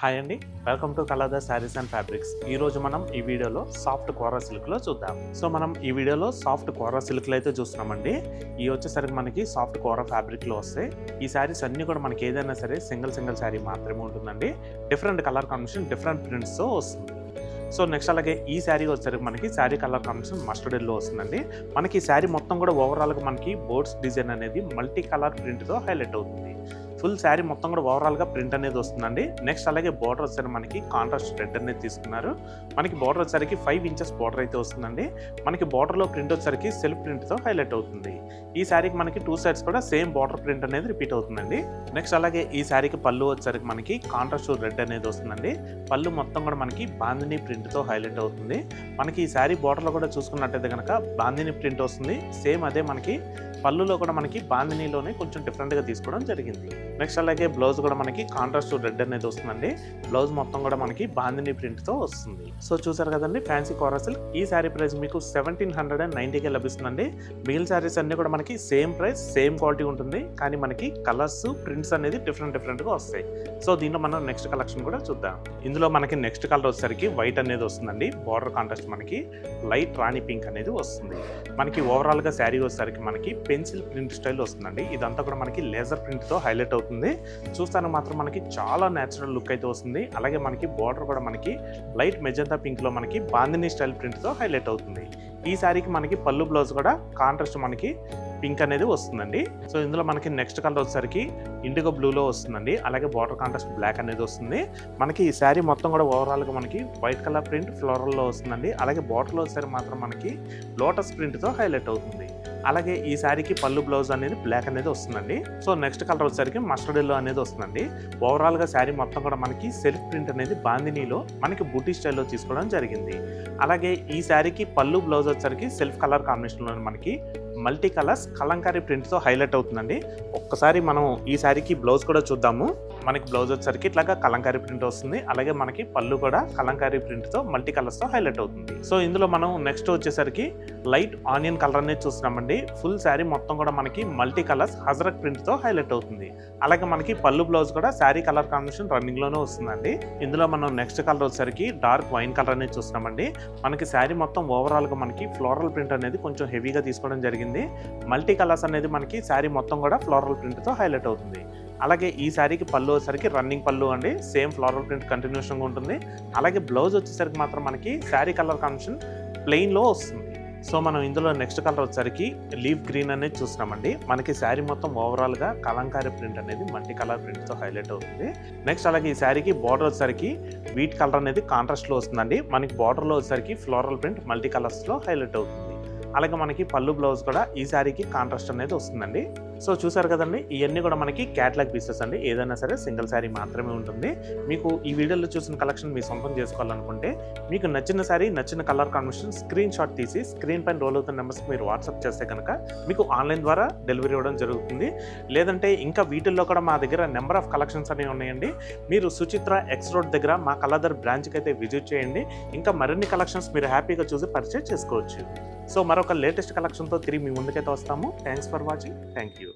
Hi అండి, welcome to colours saris and fabrics. ఈ రోజు మనం ఈ వీడియోలో సాఫ్ట్ కోరా సిల్క్లో చూద్దాం. సో మనం ఈ వీడియోలో సాఫ్ట్ కోరా సిల్క్లో అయితే చూస్తున్నామండి. ఈ వచ్చేసరికి మనకి సాఫ్ట్ కోరా ఫ్యాబ్రిక్లో వస్తాయి. ఈ శారీస్ అన్నీ కూడా మనకి ఏదైనా సరే సింగిల్ శారీ మాత్రమే ఉంటుందండి. డిఫరెంట్ కలర్ కాంబినేషన్, డిఫరెంట్ ప్రింట్స్తో వస్తుంది. సో నెక్స్ట్ అలాగే ఈ శారీ వచ్చేసరికి మనకి sari colour combination mustard yellow వస్తుందండి. మనకి ఈ శారీ మొత్తం కూడా ఓవరాల్గా మనకి బోర్డ్స్ డిజైన్ అనేది మల్టీ కలర్ ప్రింట్తో హైలైట్ అవుతుంది. ఫుల్ శారీ మొత్తం కూడా ఓవరాల్గా ప్రింట్ అనేది వస్తుందండి. నెక్స్ట్ అలాగే బార్డర్ వచ్చేసరికి మనకి కాంట్రాస్ట్ రెడ్ అనేది తీసుకున్నారు. మనకి బార్డర్ వచ్చేసరికి 5 ఇంచెస్ బార్డర్ అయితే వస్తుందండి. మనకి బార్డర్లో ప్రింట్ వచ్చేసరికి సెల్ఫ్ ప్రింట్తో హైలైట్ అవుతుంది. ఈ శారీకి మనకి 2 సైడ్స్ కూడా సేమ్ బార్డర్ ప్రింట్ అనేది రిపీట్ అవుతుందండి. నెక్స్ట్ అలాగే ఈ శారీకి పళ్ళు వచ్చేసరికి మనకి కాంట్రాస్ట్ రెడ్ అనేది వస్తుందండి. పళ్ళు మొత్తం కూడా మనకి బాందిని ప్రింట్తో హైలైట్ అవుతుంది. మనకి ఈ శారీ బార్డర్లో కూడా చూసుకున్నట్టయితే కనుక బాందిని ప్రింట్ వస్తుంది. సేమ్ అదే మనకి పళ్ళులో కూడా మనకి బాందినీలోనే కొంచెం డిఫరెంట్గా తీసుకోవడం జరిగింది. నెక్స్ట్ అలాగే బ్లౌజ్ కూడా మనకి కాంట్రాస్ట్ రెడ్ అనేది వస్తుందండి. బ్లౌజ్ మొత్తం కూడా మనకి బాందిని ప్రింట్తో వస్తుంది. సో చూసారు కదండి ఫ్యాన్సీ కోరా సిల్క్. ఈ శారీ ప్రైస్ మీకు 1790కే లభిస్తుందండి. మిగిలిన శారీస్ అన్ని కూడా మనకి సేమ్ ప్రైస్, సేమ్ క్వాలిటీ ఉంటుంది. కానీ మనకి కలర్స్, ప్రింట్స్ అనేది డిఫరెంట్గా వస్తాయి. సో దీనిలో మనం నెక్స్ట్ కలెక్షన్ కూడా చూద్దాం. ఇందులో మనకి నెక్స్ట్ కలర్ వచ్చేసరికి వైట్ అనేది వస్తుందండి. బార్డర్ కాంట్రాస్ట్ మనకి లైట్ రాణి పింక్ అనేది వస్తుంది. మనకి ఓవరాల్గా శారీ వచ్చేసరికి మనకి పెన్సిల్ ప్రింట్ స్టైల్ వస్తుందండి. ఇదంతా కూడా మనకి లేజర్ ప్రింట్తో హైలైట్ అవుతుంది. చూస్తానికి మాత్రం మనకి చాలా న్యాచురల్ లుక్ అయితే వస్తుంది. అలాగే మనకి బార్డర్ కూడా మనకి లైట్ మెజంతా పింక్లో మనకి బాందిని స్టైల్ ప్రింట్తో హైలైట్ అవుతుంది. ఈ శారీకి మనకి పళ్ళు బ్లౌజ్ కూడా కాంట్రాస్ట్ మనకి పింక్ అనేది వస్తుందండి. సో ఇందులో మనకి నెక్స్ట్ కలర్ వచ్చేసరికి ఇండిగో బ్లూలో వస్తుందండి. అలాగే బార్డర్ కాంట్రాస్ట్ బ్లాక్ అనేది వస్తుంది. మనకి ఈ శారీ మొత్తం కూడా ఓవరాల్గా మనకి వైట్ కలర్ ప్రింట్ ఫ్లోరల్లో వస్తుందండి. అలాగే బార్డర్లో వచ్చేసరికి మాత్రం మనకి లోటస్ ప్రింట్తో హైలైట్ అవుతుంది. అలాగే ఈ శారీకి పళ్ళు బ్లౌజ్ అనేది బ్లాక్ అనేది వస్తుందండి. సో నెక్స్ట్ కలర్ వచ్చేసరికి మస్టర్డ్ ఎల్లో అనేది వస్తుందండి. ఓవరాల్గా శారీ మొత్తం కూడా మనకి సెల్ఫ్ ప్రింట్ అనేది బాందినీలో మనకి బూటీ స్టైల్లో తీసుకోవడం జరిగింది. అలాగే ఈ శారీకి పళ్ళు బ్లౌజ్ వచ్చేసరికి సెల్ఫ్ కలర్ కాంబినేషన్లో మనకి మల్టీ కలర్స్ కలంకారీ ప్రింట్తో హైలైట్ అవుతుందండి. ఒక్కసారి మనం ఈ శారీకి బ్లౌజ్ కూడా చూద్దాము. మనకి బ్లౌజ్ వచ్చేసరికి ఇట్లాగా కలంకారీ ప్రింట్ వస్తుంది. అలాగే మనకి పళ్ళు కూడా కలంకారీ ప్రింట్తో మల్టీ కలర్స్తో హైలైట్ అవుతుంది. సో ఇందులో మనం నెక్స్ట్ వచ్చేసరికి లైట్ ఆనియన్ కలర్ అనేది చూస్తున్నామండి. ఫుల్ శారీ మొత్తం కూడా మనకి మల్టీ కలర్స్ హజరక్ ప్రింట్తో హైలైట్ అవుతుంది. అలాగే మనకి పళ్ళు బ్లౌజ్ కూడా శారీ కలర్ కాంబినేషన్ రన్నింగ్లోనే వస్తుందండి. ఇందులో మనం నెక్స్ట్ కలర్ వచ్చేసరికి డార్క్ వైన్ కలర్ అనేది చూస్తున్నామండి. మనకి శారీ మొత్తం ఓవరాల్గా మనకి ఫ్లోరల్ ప్రింట్ అనేది కొంచెం హెవీగా తీసుకోవడం జరిగింది. మల్టీ కలర్స్ అనేది మనకి శారీ మొత్తం కూడా ఫ్లోరల్ ప్రింట్తో హైలైట్ అవుతుంది. అలాగే ఈ శారీకి పళ్ళు వచ్చేసరికి రన్నింగ్ పళ్ళు అండి. సేమ్ ఫ్లోరల్ ప్రింట్ కంటిన్యూషన్గా ఉంటుంది. అలాగే బ్లౌజ్ వచ్చేసరికి మాత్రం మనకి శారీ కలర్ కాంబినేషన్ ప్లెయిన్లో వస్తుంది. సో మనం ఇందులో నెక్స్ట్ కలర్ వచ్చేసరికి లీఫ్ గ్రీన్ అనేది చూస్తున్నామండి. మనకి శారీ మొత్తం ఓవరాల్గా కలంకారీ ప్రింట్ అనేది మల్టీ కలర్ ప్రింట్తో హైలైట్ అవుతుంది. నెక్స్ట్ అలాగే ఈ శారీకి బార్డర్ వచ్చేసరికి వీట్ కలర్ అనేది కాంట్రాస్ట్లో వస్తుందండి. మనకి బార్డర్లో వచ్చేసరికి ఫ్లోరల్ ప్రింట్ మల్టీ కలర్స్లో హైలైట్ అవుతుంది. అలాగే మనకి పళ్ళు బ్లౌజ్ కూడా ఈ శారీకి కాంట్రాస్ట్ అనేది వస్తుందండి. సో చూసారు కదండి, ఇవన్నీ కూడా మనకి క్యాటలాగ్ పీసెస్ అండి. ఏదైనా సరే సింగిల్ శారీ మాత్రమే ఉంటుంది. మీకు ఈ వీడియోలో చూసిన కలెక్షన్ మీ సొంతం చేసుకోవాలనుకుంటే మీకు నచ్చిన శారీ, నచ్చిన కలర్ కాంబినేషన్ స్క్రీన్ షాట్ తీసి స్క్రీన్ పైన రోల్ అవుతున్న నెంబర్స్కి మీరు వాట్సాప్ చేస్తే కనుక మీకు ఆన్లైన్ ద్వారా డెలివరీ ఇవ్వడం జరుగుతుంది. లేదంటే ఇంకా వీటిల్లో కూడా మా దగ్గర నెంబర్ ఆఫ్ కలెక్షన్స్ అనేవి ఉన్నాయండి. మీరు సుచిత్ర ఎక్స్ రోడ్ దగ్గర మా కలర్ బ్రాంచ్కి అయితే విజిట్ చేయండి. ఇంకా మరిన్ని కలెక్షన్స్ మీరు హ్యాపీగా చూసి పర్చేజ్ చేసుకోవచ్చు. సో మరొక లేటెస్ట్ కలెక్షన్తో తిరిగి మీ ముందుకైతే వస్తాము. Thanks for watching. Thank you.